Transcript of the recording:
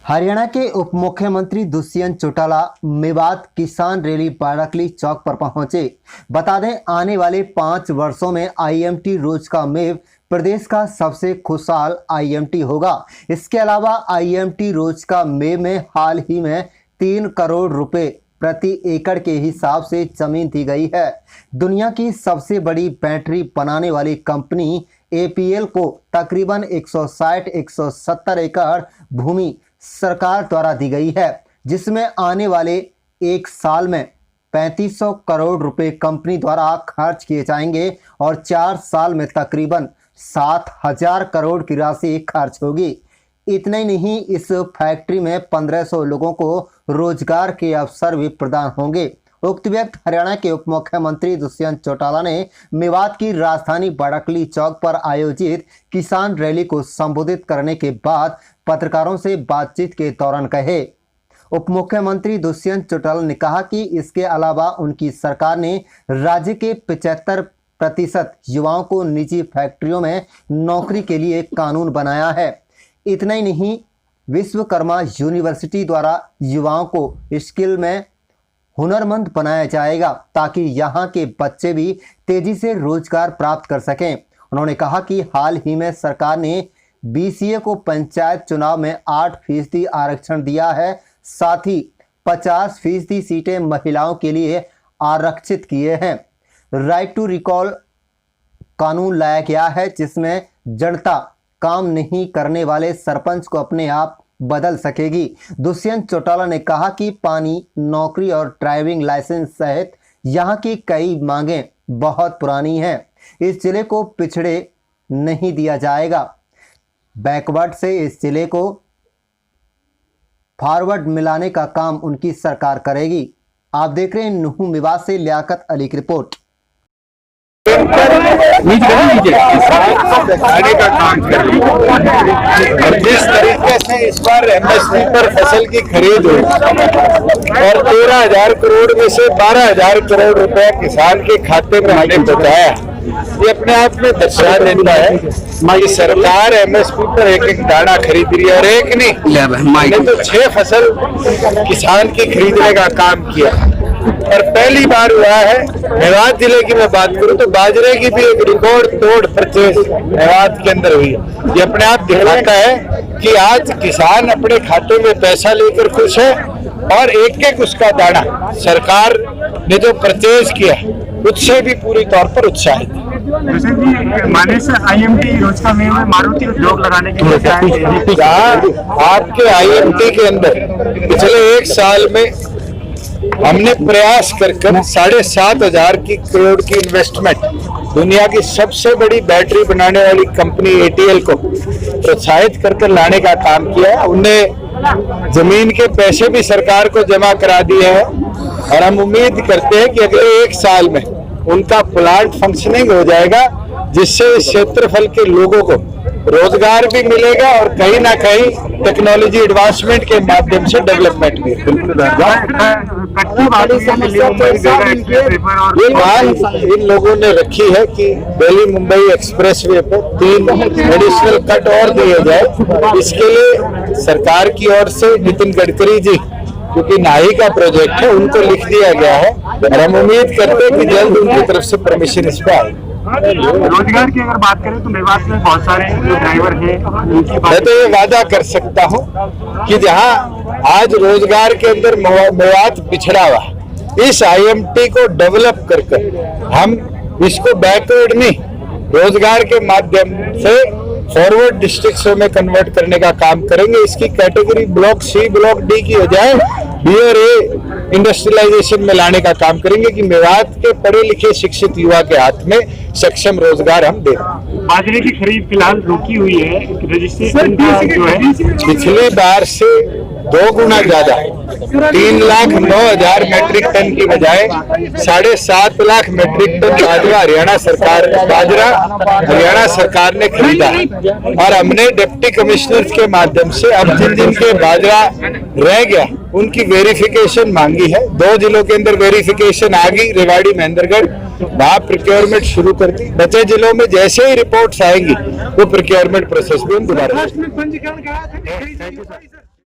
हरियाणा के उप मुख्यमंत्री दुष्यंत चौटाला मेवात किसान रैली बाराकली चौक पर पहुंचे। बता दें, आने वाले 5 वर्षों में आईएमटी रोज का मेव प्रदेश का सबसे खुशहाल आईएमटी होगा। इसके अलावा आईएमटी रोज का मेव में हाल ही में 3 करोड़ रुपए प्रति एकड़ के हिसाब से जमीन दी गई है। दुनिया की सबसे बड़ी बैटरी बनाने वाली कंपनी एपीएल को तकरीबन 160-170 एकड़ भूमि सरकार द्वारा दी गई है, जिसमें आने वाले 1 साल में 3500 करोड़ रुपए कंपनी द्वारा खर्च किए जाएंगे और 4 साल में तकरीबन 7000 करोड़ की राशि खर्च होगी। इतना ही नहीं, इस फैक्ट्री में 1500 लोगों को रोजगार के अवसर भी प्रदान होंगे। उक्त व्यक्ति हरियाणा के उप मुख्यमंत्री दुष्यंत चौटाला ने मेवात की राजधानी बाराकली चौक पर आयोजित किसान रैली को संबोधित करने के बाद पत्रकारों से बातचीत के दौरान कहे। उप मुख्यमंत्री दुष्यंत चौटाला ने कहा कि इसके अलावा उनकी सरकार ने राज्य के 75% युवाओं को निजी फैक्ट्रियों में नौकरी के लिए कानून बनाया है। इतना ही नहीं, विश्वकर्मा यूनिवर्सिटी द्वारा युवाओं को स्किल में हुनरमंद बनाया जाएगा ताकि यहाँ के बच्चे भी तेजी से रोजगार प्राप्त कर सकें। उन्होंने कहा कि हाल ही में सरकार ने बीसीए को पंचायत चुनाव में 8% आरक्षण दिया है। साथ ही 50% सीटें महिलाओं के लिए आरक्षित किए हैं। राइट टू रिकॉल कानून लाया गया है, जिसमें जनता काम नहीं करने वाले सरपंच को अपने आप बदल सकेगी। दुष्यंत चौटाला ने कहा कि पानी, नौकरी और ड्राइविंग लाइसेंस सहित यहाँ की कई मांगें बहुत पुरानी हैं। इस जिले को पिछड़े नहीं दिया जाएगा। बैकवर्ड से इस जिले को फॉरवर्ड मिलाने का काम उनकी सरकार करेगी। आप देख रहे हैं नुहू मेवात से लियाकत अली की रिपोर्ट। दिखाने का काम कर रही है और जिस तरीके से इस बार एमएसपी पर फसल की खरीद हुई और 13,000 करोड़ में से 12,000 करोड़ रुपए किसान के खाते में आने बताया, ये अपने आप में दर्शा देता है कि सरकार एमएसपी पर एक दाना खरीद रही है और एक नहीं तो 6 फसल किसान की खरीदने का काम किया। और पहली बार हुआ है मेवात जिले की मैं बात करूं तो बाजरे की भी एक रिकॉर्ड तोड़ परचेज मेवात के अंदर हुई। ये अपने आप दिखाता है कि आज किसान अपने खाते में पैसा लेकर खुश है और एक उसका दाना सरकार ने जो परचेज किया उससे भी पूरी तौर पर उत्साहित है। जैसे कि माने से आईएमटी रोज का मेव में मारुति उद्योग लगाने के लिए आपके आईएमटी के अंदर पिछले 1 साल में हमने प्रयास कर 7,500 करोड़ की इन्वेस्टमेंट दुनिया की सबसे बड़ी बैटरी बनाने वाली कंपनी एटीएल को प्रोत्साहित कर लाने का काम किया है। उनने जमीन के पैसे भी सरकार को जमा करा दिए हैं और हम उम्मीद करते हैं कि अगले 1 साल में उनका प्लांट फंक्शनिंग हो जाएगा, जिससे इस क्षेत्रफल के लोगों को रोजगार भी मिलेगा और कहीं ना कहीं टेक्नोलॉजी एडवांसमेंट के माध्यम से डेवलपमेंट भी। ये मांग इन लोगों ने रखी है कि दिल्ली मुंबई एक्सप्रेसवे पर 3 एडिशनल कट और दिए जाए। इसके लिए सरकार की ओर से नितिन गडकरी जी, क्योंकि नाही का प्रोजेक्ट है, उनको लिख दिया गया है और हम उम्मीद करते हैं कि जल्द उनकी तरफ से परमिशन इस पर आएगी। रोजगार की अगर बात करें तो मेवात में बहुत सारे ड्राइवर हैं। मैं तो ये वादा कर सकता हूँ कि जहाँ आज रोजगार के अंदर मेवात पिछड़ा हुआ, इस आईएमटी को डेवलप कर हम इसको बैकवर्ड नहीं, रोजगार के माध्यम से फॉरवर्ड डिस्ट्रिक्ट्स में कन्वर्ट करने का काम करेंगे। इसकी category block C, block D की हो जाए, बी और ए इंडस्ट्रियलाइजेशन में लाने का काम करेंगे कि मेवात के पढ़े लिखे शिक्षित युवा के हाथ में सक्षम रोजगार हम दे। बाजरे की खरीद फिलहाल रुकी हुई है, रजिस्ट्रेशन जो है पिछली बार से 2 गुना ज्यादा 3,09,000 मेट्रिक टन की बजाय 7.5 लाख मेट्रिक टन बाजरा हरियाणा सरकार ने खरीदा और हमने डिप्टी कमिश्नर के माध्यम से अब जिन के बाजरा रह गया उनकी वेरिफिकेशन मांगी है। 2 जिलों के अंदर वेरिफिकेशन आ गई, रेवाड़ी महेंद्रगढ़, वहां प्रोक्योरमेंट शुरू कर दी। बचे जिलों में जैसे ही रिपोर्ट्स आएंगी वो प्रोक्योरमेंट प्रोसेस भी हम दोबारा